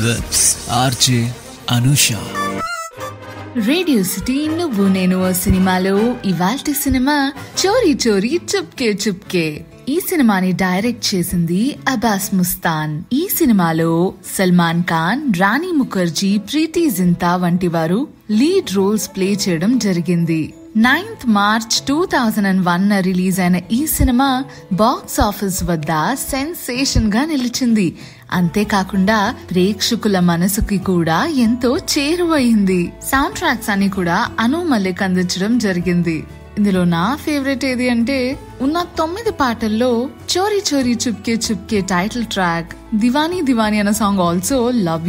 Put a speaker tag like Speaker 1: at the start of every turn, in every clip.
Speaker 1: with RJ Anusha.
Speaker 2: Radio city నువ్వు నేను సినిమాలో ఇవాల్టి సినిమా చోరీ చోరీ చుప్కే చుప్కే. ఈ సినిమాని డైరెక్ట్ చేసింది అబ్బాస్ ముస్తాన్. ఈ సినిమాలో సల్మాన్ ఖాన్, రాణి ముఖర్జీ, ప్రీతి జింతా వంటి వారు లీడ్ రోల్స్ ప్లే చేయడం జరిగింది. 9th March 2001 రిలీజ్ అయిన ఈ సినిమా బాక్స్ ఆఫీస్ వద్ద సెన్సేషన్ గా నిలిచింది. అంతేకాకుండా ప్రేక్షకుల మనసుకి కూడా ఎంతో చేరువైంది. సౌండ్ ట్రాక్స్ అన్ని కూడా అను మల్లిక్ అందించడం జరిగింది. ఇందులో నా ఫేవరెట్ ఏది అంటే ఉన్న 9 పాటల్లో చోరీ చోరీ చుప్కే చుప్కే టైటిల్ ట్రాక్, దివానీ దివానీ అన్న సాంగ్, ఆల్సో లవ్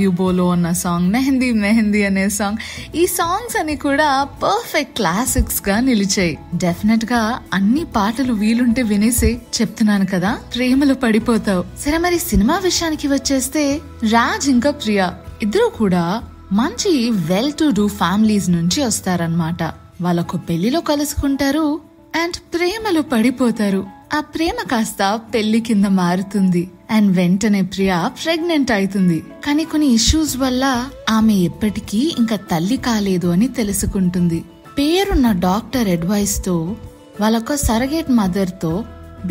Speaker 2: యూ బోలో అన్న సాంగ్, మెహందీ మెహందీ అనే సాంగ్. ఈ సాంగ్స్ అన్ని కూడా పర్ఫెక్ట్ క్లాసిక్స్ గా నిలిచాయి. డెఫినెట్ గా అన్ని పాటలు వీలుంటే వినేసే, చెప్తున్నాను కదా ప్రేమలో పడిపోతావు. సరే, మరి సినిమా విషయానికి వచ్చేస్తే రాజ్ ఇంకా ప్రియా ఇద్దరు కూడా మంచి వెల్ టు డూ ఫ్యామిలీస్ నుంచి వస్తారన్నమాట. వాళ్ళకు పెళ్లిలో కలుసుకుంటారు అండ్ ప్రేమలో పడిపోతారు. ఆ ప్రేమ కాస్త పెళ్లి కింద మారుతుంది అండ్ వెంటనే ప్రియా ప్రెగ్నెంట్ అవుతుంది. కానీ కొన్ని ఇష్యూస్ వల్ల ఆమె ఎప్పటికీ ఇంకా తల్లి కాలేదు అని తెలుసుకుంటుంది. పేరున్న డాక్టర్ అడ్వైస్ తో వాళ్ళొక సరగేట్ మదర్ తో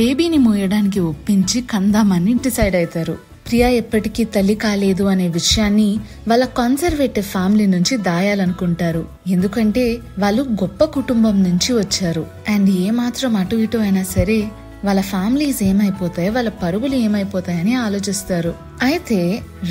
Speaker 2: బేబీని మోయడానికి ఒప్పించి కందామని డిసైడ్ అవుతారు. ప్రియా ఎప్పటికీ తల్లి కాలేదు అనే విషయాన్ని వాళ్ళ కన్సర్వేటివ్ ఫ్యామిలీ నుంచి దాయాలనుకుంటారు. ఎందుకంటే వాళ్ళు గొప్ప కుటుంబం నుంచి వచ్చారు అండ్ ఏమాత్రం అటు ఇటు అయినా సరే వాళ్ళ ఫ్యామిలీస్ ఏమైపోతాయి, వాళ్ళ పరువులు ఏమైపోతాయని ఆలోచిస్తారు. అయితే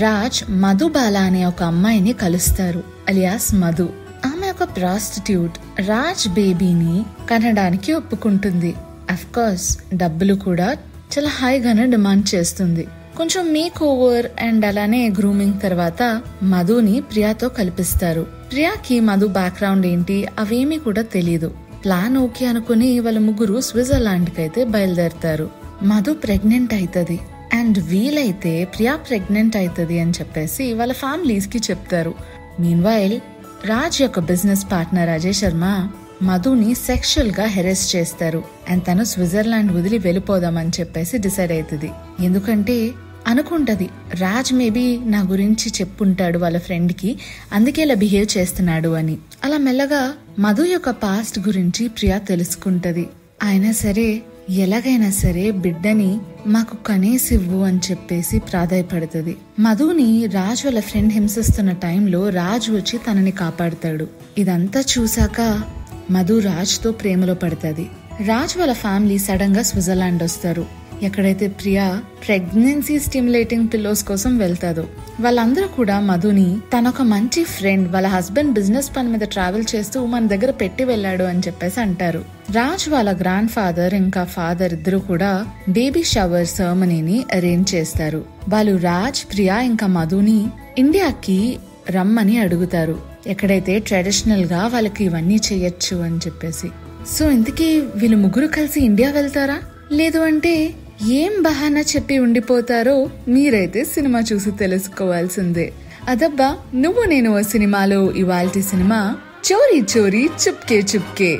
Speaker 2: రాజ్ మధుబాల అనే ఒక అమ్మాయిని కలుస్తారు, అలియాస్ మధు. ఆమె ఒక ప్రాస్టిట్యూట్. రాజ్ బేబీని కనడానికి ఒప్పుకుంటుంది. అఫ్ కోర్స్ డబ్బులు కూడా చాలా హైగానే డిమాండ్ చేస్తుంది. కొంచెం మేక్ ఓవర్ అండ్ అలానే గ్రూమింగ్ తర్వాత మధుని ప్రియాతో కల్పిస్తారు. ప్రియాకి మధు బ్యాక్గ్రౌండ్ ఏంటి అవేమీ కూడా తెలీదు. ప్లాన్ ఓకే అనుకుని వాళ్ళ ముగ్గురు స్విట్జర్లాండ్ కి అయితే బయలుదేరతారు. మధు ప్రెగ్నెంట్ అవుతుంది అండ్ వీలైతే ప్రియా ప్రెగ్నెంట్ అవుతుంది అని చెప్పేసి వాళ్ళ ఫ్యామిలీస్ కి చెప్తారు. మీన్వైల్ రాజ్ యొక్క బిజినెస్ పార్ట్నర్ అజయ్ శర్మ మధుని సెక్షువల్ గా హెరెస్ చేస్తారు అండ్ తను స్విట్జర్లాండ్ వదిలి వెళ్ళిపోదామని చెప్పేసి డిసైడ్ అవుతుంది. ఎందుకంటే అనుకుంటది రాజ్ మేబీ నా గురించి చెప్పుంటాడు వాళ్ళ ఫ్రెండ్ కి, అందుకే ఇలా బిహేవ్ చేస్తున్నాడు అని. అలా మెల్లగా మధు యొక్క పాస్ట్ గురించి ప్రియా తెలుసుకుంటది. అయినా సరే ఎలాగైనా సరే బిడ్డని మాకు కనేసివ్వు అని చెప్పేసి ప్రాధాయపడుతుంది. మధుని రాజ్ వాళ్ళ ఫ్రెండ్ హింసిస్తున్న టైంలో రాజ్ వచ్చి తనని కాపాడుతాడు. ఇదంతా చూసాక మధు రాజ్ తో ప్రేమలో పడుతుంది. రాజ్ వాళ్ళ ఫ్యామిలీ సడన్ గా స్విట్జర్లాండ్ వస్తారు. ఎక్కడైతే ప్రియా ప్రెగ్నెన్సీ స్టిమ్యులేటింగ్ పిల్లోస్ కోసం వెళ్తాదో వాళ్ళందరూ కూడా మధుని తనొక మంచి ఫ్రెండ్ వాళ్ళ హస్బెండ్ బిజినెస్ పని మీద ట్రావెల్ చేస్తూ మన దగ్గర పెట్టి వెళ్ళాడు అని చెప్పేసి అంటారు. రాజ్ వాళ్ళ గ్రాండ్ ఫాదర్ ఇంకా ఫాదర్ ఇద్దరు కూడా బేబీ షవర్ సెరమనీని అరేంజ్ చేస్తారు. వాళ్ళు రాజ్, ప్రియా ఇంకా మధుని ఇండియాకి రమ్మని అడుగుతారు, ఎక్కడైతే ట్రెడిషనల్ గా వాళ్ళకి ఇవన్నీ చెయ్యొచ్చు అని చెప్పేసి. సో ఇంతకీ వీళ్ళు ముగ్గురు కలిసి ఇండియా వెళ్తారా, లేదు అంటే ఏం బహానా చెప్పి ఉండిపోతారో మీరైతే సినిమా చూసి తెలుసుకోవాల్సిందే. అదబ్బా నువ్వు నేను సినిమాలో ఇవాల్టి సినిమా చోరీ చోరీ చుప్కే చుప్కే.